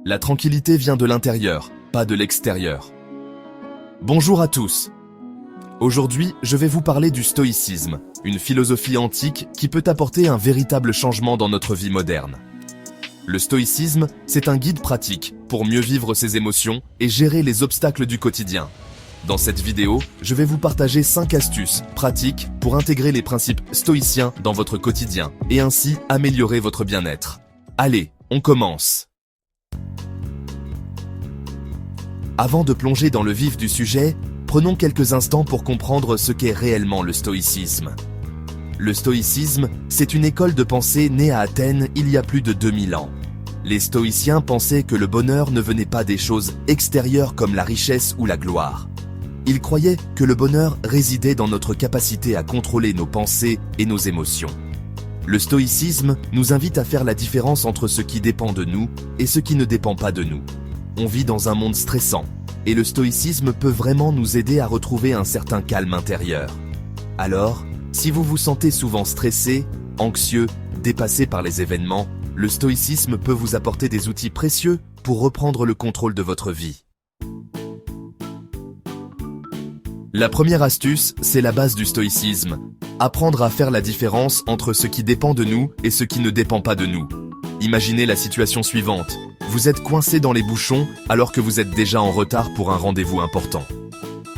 La tranquillité vient de l'intérieur, pas de l'extérieur. Bonjour à tous. Aujourd'hui, je vais vous parler du stoïcisme, une philosophie antique qui peut apporter un véritable changement dans notre vie moderne. Le stoïcisme, c'est un guide pratique pour mieux vivre ses émotions et gérer les obstacles du quotidien. Dans cette vidéo, je vais vous partager 5 astuces pratiques pour intégrer les principes stoïciens dans votre quotidien et ainsi améliorer votre bien-être. Allez, on commence. Avant de plonger dans le vif du sujet, prenons quelques instants pour comprendre ce qu'est réellement le stoïcisme. Le stoïcisme, c'est une école de pensée née à Athènes il y a plus de 2000 ans. Les stoïciens pensaient que le bonheur ne venait pas des choses extérieures comme la richesse ou la gloire. Ils croyaient que le bonheur résidait dans notre capacité à contrôler nos pensées et nos émotions. Le stoïcisme nous invite à faire la différence entre ce qui dépend de nous et ce qui ne dépend pas de nous. On vit dans un monde stressant, et le stoïcisme peut vraiment nous aider à retrouver un certain calme intérieur. Alors, si vous vous sentez souvent stressé, anxieux, dépassé par les événements, le stoïcisme peut vous apporter des outils précieux pour reprendre le contrôle de votre vie. La première astuce, c'est la base du stoïcisme. Apprendre à faire la différence entre ce qui dépend de nous et ce qui ne dépend pas de nous. Imaginez la situation suivante. Vous êtes coincé dans les bouchons alors que vous êtes déjà en retard pour un rendez-vous important.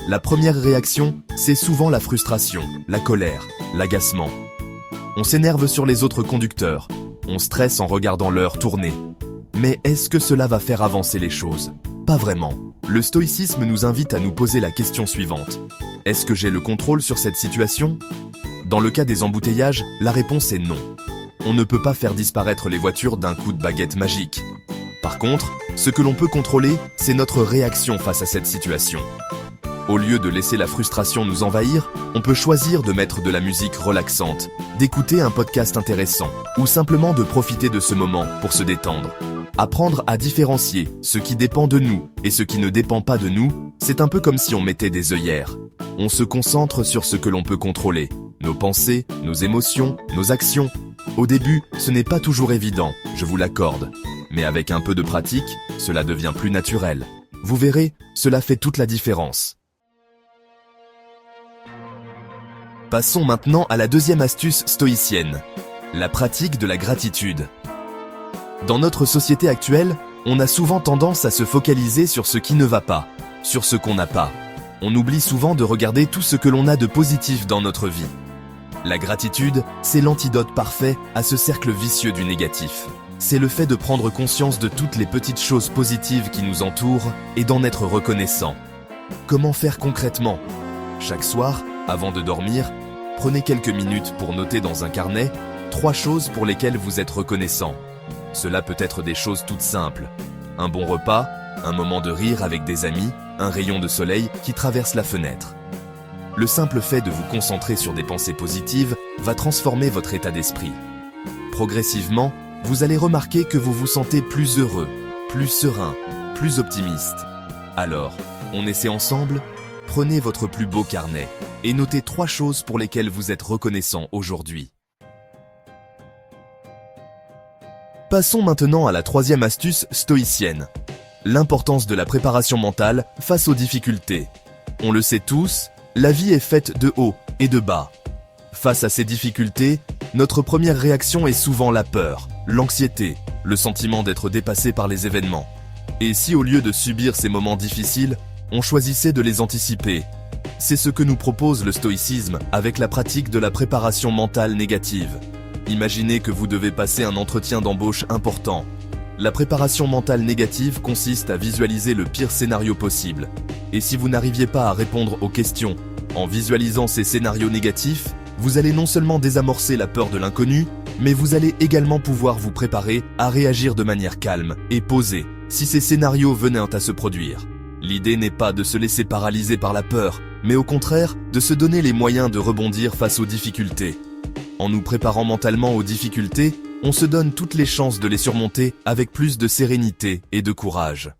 La première réaction, c'est souvent la frustration, la colère, l'agacement. On s'énerve sur les autres conducteurs. On stresse en regardant l'heure tourner. Mais est-ce que cela va faire avancer les choses? Pas vraiment. Le stoïcisme nous invite à nous poser la question suivante. Est-ce que j'ai le contrôle sur cette situation? Dans le cas des embouteillages, la réponse est non. On ne peut pas faire disparaître les voitures d'un coup de baguette magique. Par contre, ce que l'on peut contrôler, c'est notre réaction face à cette situation. Au lieu de laisser la frustration nous envahir, on peut choisir de mettre de la musique relaxante, d'écouter un podcast intéressant, ou simplement de profiter de ce moment pour se détendre. Apprendre à différencier ce qui dépend de nous et ce qui ne dépend pas de nous, c'est un peu comme si on mettait des œillères. On se concentre sur ce que l'on peut contrôler, nos pensées, nos émotions, nos actions. Au début, ce n'est pas toujours évident, je vous l'accorde. Mais avec un peu de pratique, cela devient plus naturel. Vous verrez, cela fait toute la différence. Passons maintenant à la deuxième astuce stoïcienne, la pratique de la gratitude. Dans notre société actuelle, on a souvent tendance à se focaliser sur ce qui ne va pas, sur ce qu'on n'a pas. On oublie souvent de regarder tout ce que l'on a de positif dans notre vie. La gratitude, c'est l'antidote parfait à ce cercle vicieux du négatif. C'est le fait de prendre conscience de toutes les petites choses positives qui nous entourent et d'en être reconnaissant. Comment faire concrètement? Chaque soir, avant de dormir, prenez quelques minutes pour noter dans un carnet 3 choses pour lesquelles vous êtes reconnaissant. Cela peut être des choses toutes simples. Un bon repas, un moment de rire avec des amis, un rayon de soleil qui traverse la fenêtre. Le simple fait de vous concentrer sur des pensées positives va transformer votre état d'esprit. Progressivement, vous allez remarquer que vous vous sentez plus heureux, plus serein, plus optimiste. Alors, on essaie ensemble? Prenez votre plus beau carnet et notez 3 choses pour lesquelles vous êtes reconnaissant aujourd'hui. Passons maintenant à la troisième astuce stoïcienne. L'importance de la préparation mentale face aux difficultés. On le sait tous, la vie est faite de hauts et de bas. Face à ces difficultés, notre première réaction est souvent la peur, l'anxiété, le sentiment d'être dépassé par les événements. Et si au lieu de subir ces moments difficiles, on choisissait de les anticiper? C'est ce que nous propose le stoïcisme avec la pratique de la préparation mentale négative. Imaginez que vous devez passer un entretien d'embauche important. La préparation mentale négative consiste à visualiser le pire scénario possible. Et si vous n'arriviez pas à répondre aux questions en visualisant ces scénarios négatifs, vous allez non seulement désamorcer la peur de l'inconnu, mais vous allez également pouvoir vous préparer à réagir de manière calme et posée si ces scénarios venaient à se produire. L'idée n'est pas de se laisser paralyser par la peur, mais au contraire de se donner les moyens de rebondir face aux difficultés. En nous préparant mentalement aux difficultés, on se donne toutes les chances de les surmonter avec plus de sérénité et de courage.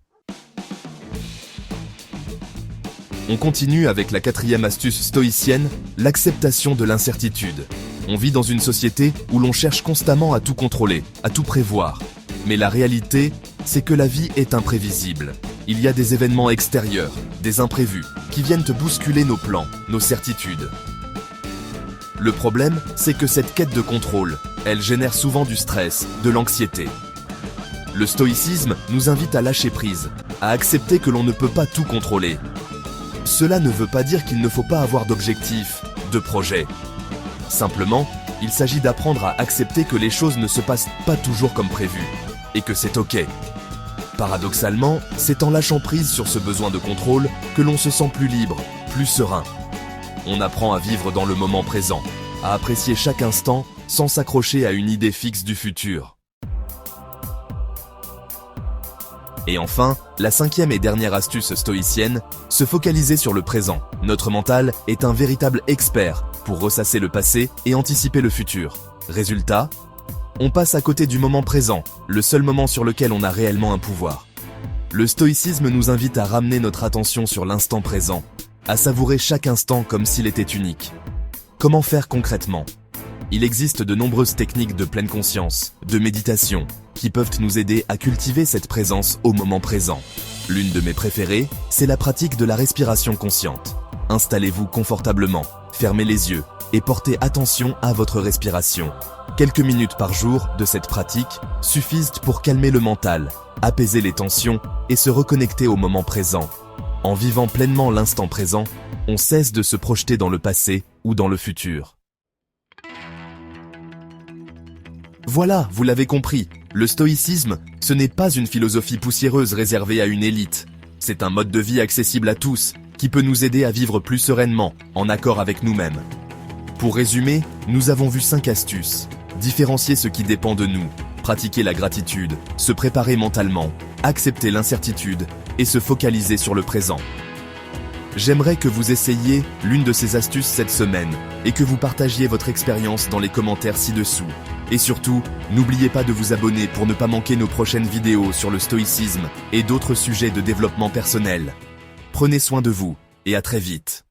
On continue avec la quatrième astuce stoïcienne, l'acceptation de l'incertitude. On vit dans une société où l'on cherche constamment à tout contrôler, à tout prévoir. Mais la réalité, c'est que la vie est imprévisible. Il y a des événements extérieurs, des imprévus, qui viennent te bousculer nos plans, nos certitudes. Le problème, c'est que cette quête de contrôle, elle génère souvent du stress, de l'anxiété. Le stoïcisme nous invite à lâcher prise, à accepter que l'on ne peut pas tout contrôler. Cela ne veut pas dire qu'il ne faut pas avoir d'objectifs, de projets. Simplement, il s'agit d'apprendre à accepter que les choses ne se passent pas toujours comme prévu, et que c'est ok. Paradoxalement, c'est en lâchant prise sur ce besoin de contrôle que l'on se sent plus libre, plus serein. On apprend à vivre dans le moment présent, à apprécier chaque instant sans s'accrocher à une idée fixe du futur. Et enfin, la cinquième et dernière astuce stoïcienne, se focaliser sur le présent. Notre mental est un véritable expert pour ressasser le passé et anticiper le futur. Résultat, on passe à côté du moment présent, le seul moment sur lequel on a réellement un pouvoir. Le stoïcisme nous invite à ramener notre attention sur l'instant présent, à savourer chaque instant comme s'il était unique. Comment faire concrètement ? Il existe de nombreuses techniques de pleine conscience, de méditation, qui peuvent nous aider à cultiver cette présence au moment présent. L'une de mes préférées, c'est la pratique de la respiration consciente. Installez-vous confortablement, fermez les yeux et portez attention à votre respiration. Quelques minutes par jour de cette pratique suffisent pour calmer le mental, apaiser les tensions et se reconnecter au moment présent. En vivant pleinement l'instant présent, on cesse de se projeter dans le passé ou dans le futur. Voilà, vous l'avez compris, le stoïcisme, ce n'est pas une philosophie poussiéreuse réservée à une élite. C'est un mode de vie accessible à tous, qui peut nous aider à vivre plus sereinement, en accord avec nous-mêmes. Pour résumer, nous avons vu 5 astuces. Différencier ce qui dépend de nous, pratiquer la gratitude, se préparer mentalement, accepter l'incertitude et se focaliser sur le présent. J'aimerais que vous essayiez l'une de ces astuces cette semaine et que vous partagiez votre expérience dans les commentaires ci-dessous. Et surtout, n'oubliez pas de vous abonner pour ne pas manquer nos prochaines vidéos sur le stoïcisme et d'autres sujets de développement personnel. Prenez soin de vous et à très vite.